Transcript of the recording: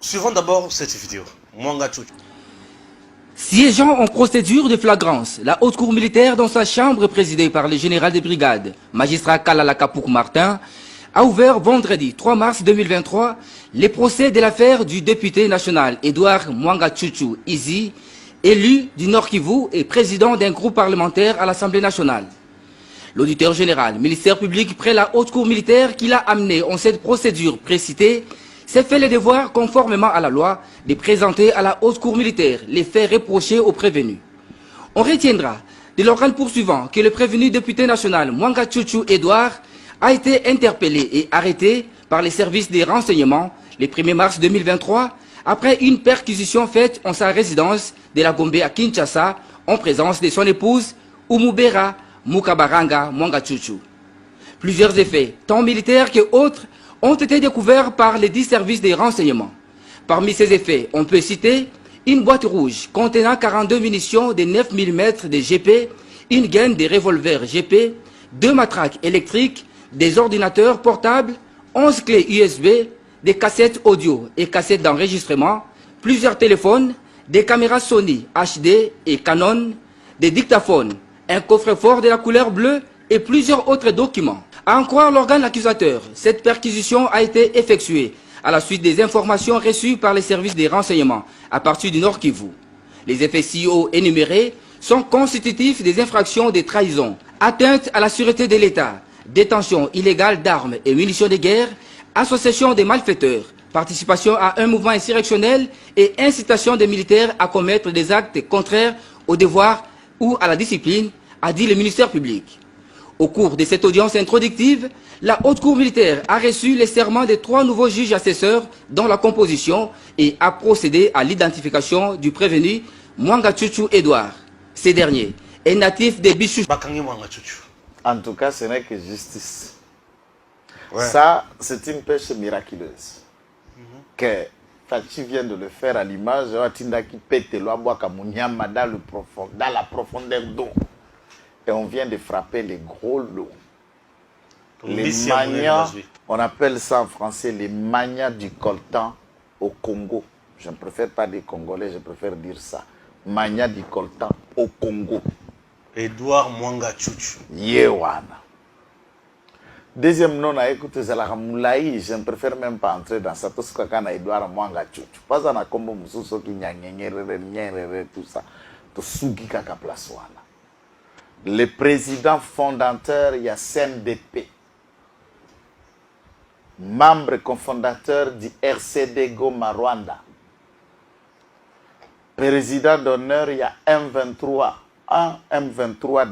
Suivons d'abord cette vidéo. Mwanga Chuchu. Siégeant en procédure de flagrance, la haute cour militaire dans sa chambre présidée par le général de brigade, magistrat Kalala Kapouk Martin, a ouvert vendredi 3 mars 2023 les procès de l'affaire du député national Edouard Mwanga Chuchu Izi, élu du Nord Kivu et président d'un groupe parlementaire à l'Assemblée nationale. L'auditeur général, ministère public près la haute cour militaire qui l'a amené en cette procédure précitée, s'est fait le devoir, conformément à la loi, de présenter à la haute cour militaire les faits reprochés aux prévenus. On retiendra de l'organe poursuivant que le prévenu député national Mwanga Chuchu Edouard a été interpellé et arrêté par les services des renseignements le 1er mars 2023 après une perquisition faite en sa résidence de la Gombe à Kinshasa en présence de son épouse Umubera Mukabaranga Mwanga Chuchu. Plusieurs effets, tant militaires que autres, ont été découverts par les 10 services des renseignements. Parmi ces effets, on peut citer une boîte rouge contenant 42 munitions de 9 mm de GP, une gaine de revolvers GP, 2 matraques électriques, des ordinateurs portables, 11 clés USB, des cassettes audio et cassettes d'enregistrement, plusieurs téléphones, des caméras Sony HD et Canon, des dictaphones, un coffre-fort de la couleur bleue et plusieurs autres documents. À en croire l'organe accusateur, cette perquisition a été effectuée à la suite des informations reçues par les services des renseignements à partir du Nord Kivu. Les effets ci-haut énumérés sont constitutifs des infractions de trahison, atteinte à la sûreté de l'État, détention illégale d'armes et munitions de guerre, association des malfaiteurs, participation à un mouvement insurrectionnel et incitation des militaires à commettre des actes contraires au devoir ou à la discipline, a dit le ministère public. Au cours de cette audience introductive, la haute cour militaire a reçu les serments de 3 nouveaux juges assesseurs dans la composition et a procédé à l'identification du prévenu Mwanga Chuchu Edouard. Ce dernier est natif de Bichou. En tout cas, ce n'est que justice. Ouais. Ça, c'est une pêche miraculeuse. Que Fachi vient de le faire à l'image, Tindaki pète dans la profondeur d'eau. Et on vient de frapper les gros lots. Les manias, on appelle ça en français les manias du coltan au Congo. Je ne préfère pas dire congolais, je préfère dire ça. Mania du coltan au Congo. Edouard Mwanga Chuchu. Yewana. Deuxième nom, écoutez, c'est la Ramoulaï. Je ne préfère même pas entrer dans ça. Tout ce qu'on a Edouard Mwanga Chuchu. Pas un combo mususo qui tout ça. Tout sugi kaka place wana. Le président fondateur, il y a CNDP. Membre cofondateur du RCD Goma Rwanda. Président d'honneur, il y a M23. Un M23